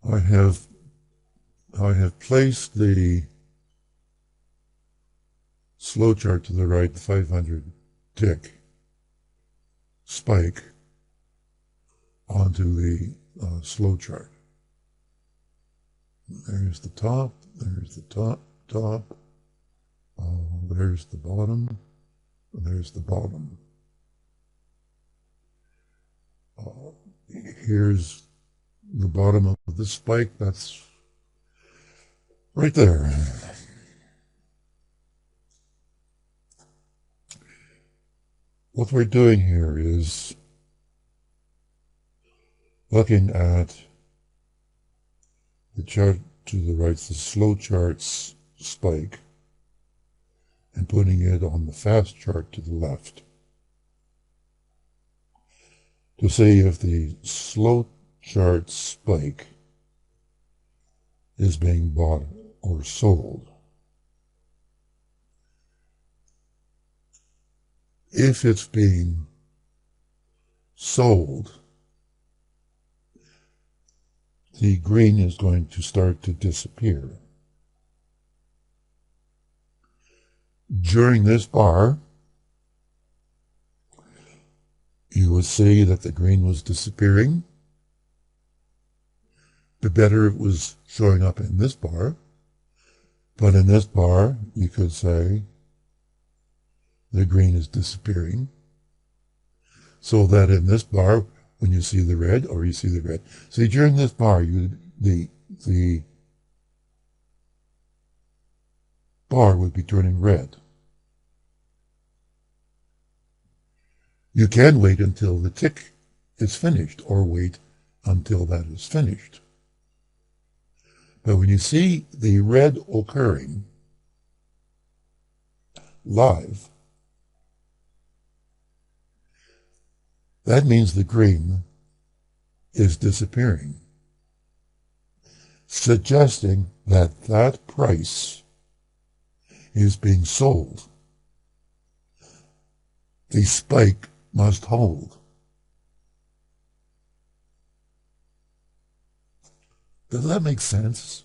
I have placed the slow chart to the right, the 500 tick spike onto the slow chart. There's the top, there's the top, there's the bottom, there's the bottom. Here's the bottom of the spike, that's right there. What we're doing here is looking at the chart to the right, the slow chart's spike, and putting it on the fast chart to the left to see if the slow chart spike is being bought or sold. If it's being sold, the green is going to start to disappear. During this bar, you would see that the green was disappearing. The better it was showing up in this bar. But in this bar, you could say the green is disappearing. So that in this bar, when you see the red, or you see the red, see during this bar, the bar would be turning red. You can wait until the tick is finished, or wait until that is finished. But when you see the red occurring live, that means the green is disappearing, suggesting that that price is being sold. The spike must hold. Does that make sense?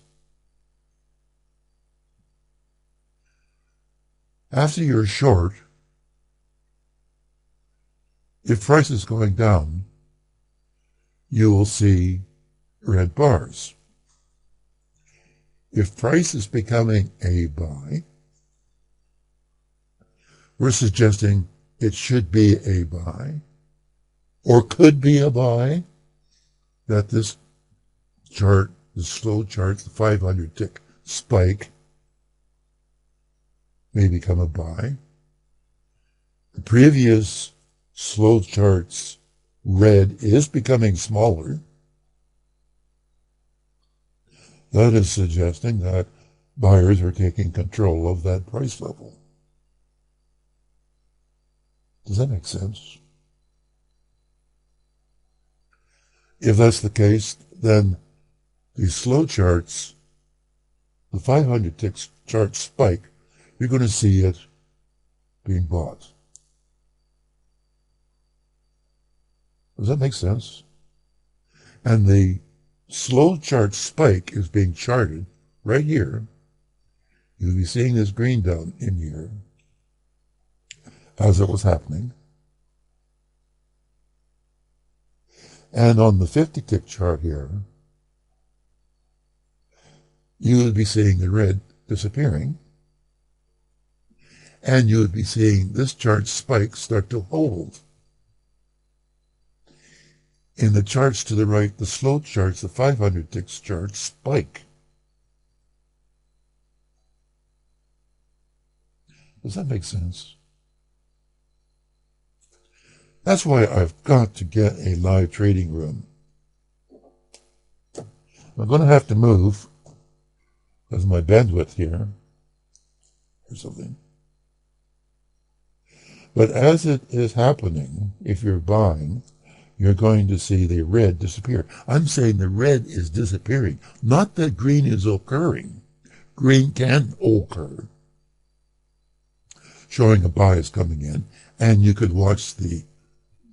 After you're short, if price is going down, you will see red bars. If price is becoming a buy, we're suggesting it should be a buy, or could be a buy, that this chart, the slow chart, the 500 tick spike, may become a buy. The previous slow chart's red is becoming smaller. That is suggesting that buyers are taking control of that price level. Does that make sense? If that's the case, then the slow charts, the 500 tick chart spike, you're going to see it being bought. Does that make sense? And the slow chart spike is being charted right here. You'll be seeing this green down in here as it was happening. And on the 50 tick chart here, you would be seeing the red disappearing. And you would be seeing this chart spike start to hold. In the charts to the right, the slow charts, the 500 ticks chart spike. Does that make sense? That's why I've got to get a live trading room. I'm going to have to move because of my bandwidth here or something. But as it is happening, if you're buying, you're going to see the red disappear. I'm saying the red is disappearing, not that green is occurring. Green can occur, showing a buy is coming in, and you could watch the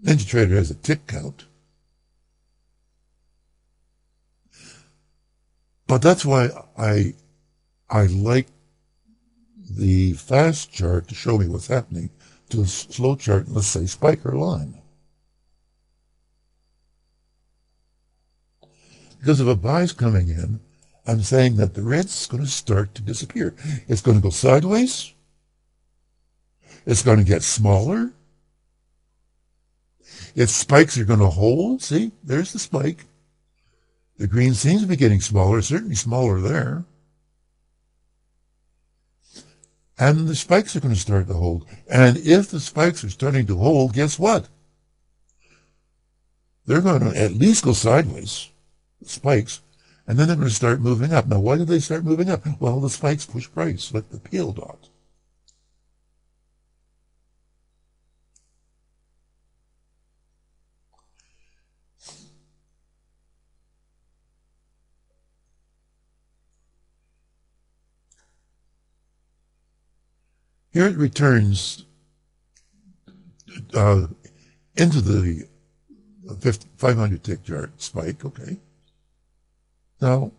NinjaTrader has a tick count. But that's why I like the fast chart to show me what's happening to a slow chart, let's say spike or line. Because if a buy's coming in, I'm saying that the red's going to start to disappear. It's going to go sideways. It's going to get smaller. Its spikes are going to hold. See, there's the spike. The green seems to be getting smaller, certainly smaller there. And the spikes are going to start to hold. And if the spikes are starting to hold, guess what? They're going to at least go sideways, the spikes, and then they're going to start moving up. Now, why did they start moving up? Well, the spikes push price, like the pale dot. Here it returns into the 500 tick chart spike. Okay. Now,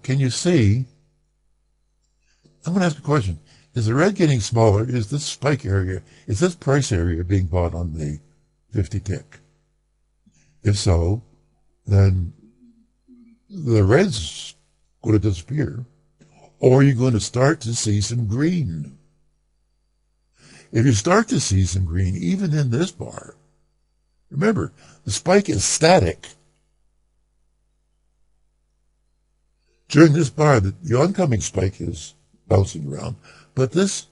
can you see? I'm going to ask a question. Is the red getting smaller? Is this spike area, is this price area being bought on the 50 tick? If so, then the red's going to disappear, or you're going to start to see some green. If you start to see some green, even in this bar, remember, the spike is static. During this bar, the oncoming spike is bouncing around, but this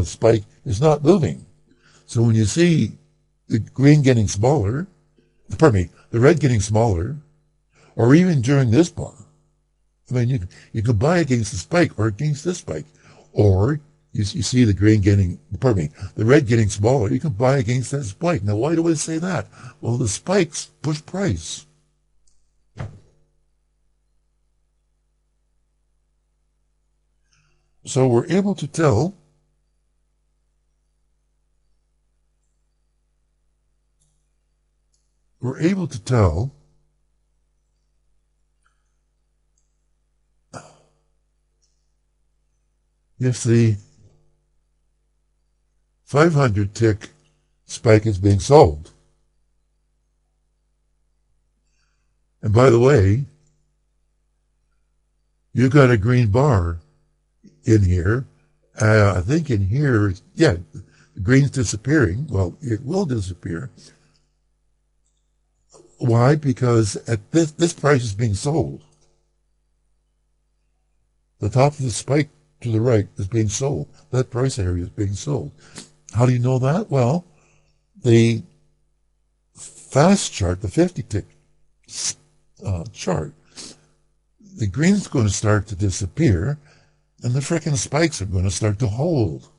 spike is not moving. So when you see the green getting smaller, the red getting smaller, or even during this bar, I mean, you could buy against the spike or against this spike, or you see the the red getting smaller, you can buy against that spike. Now, why do I say that? Well, the spikes push price. So we're able to tell if the 500 tick spike is being sold. And by the way, you've got a green bar in here. I think in here, the green's disappearing. Well, it will disappear. Why? Because at this price is being sold. The top of the spike to the right is being sold. That price area is being sold. How do you know that? Well, the fast chart, the 50 tick chart, the green's going to start to disappear, and the frickin' spikes are going to start to hold.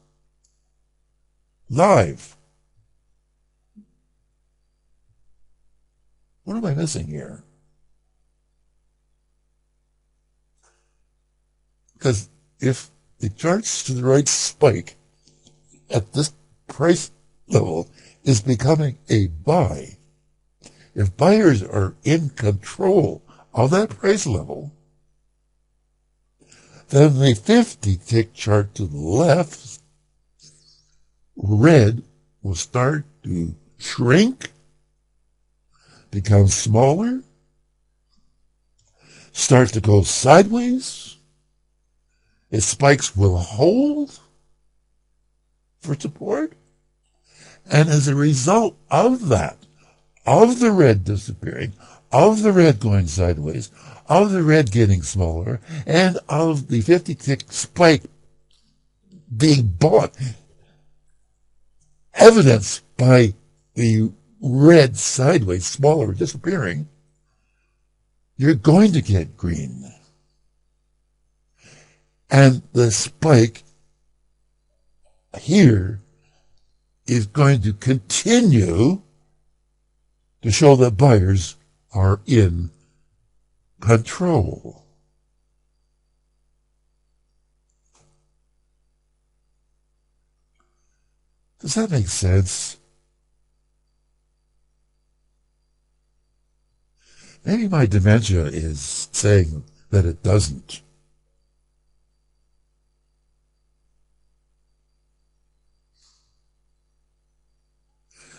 Live. What am I missing here? Because if the charts to the right spike at this price level is becoming a buy, if buyers are in control of that price level, then the 50 tick chart to the left, red, will start to shrink, become smaller, start to go sideways. Its spikes will hold for support. And as a result of that, of the red disappearing, of the red going sideways, of the red getting smaller, and of the 50 tick spike being bought, evidenced by the red sideways, smaller, disappearing, you're going to get green. And the spike here is going to continue to show that buyers are in control. Does that make sense? Maybe my dementia is saying that it doesn't.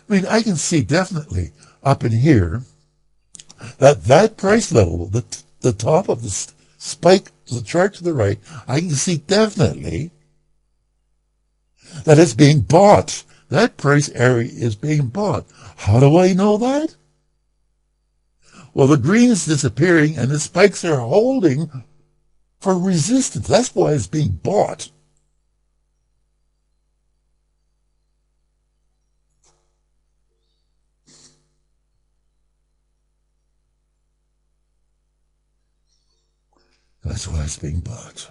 I mean, I can see definitely up in here that price level, the top of the spike, the chart to the right, I can see definitely that it's being bought. That price area is being bought. How do I know that? Well, the green is disappearing and the spikes are holding for resistance. That's why it's being bought. That's why it's being bought.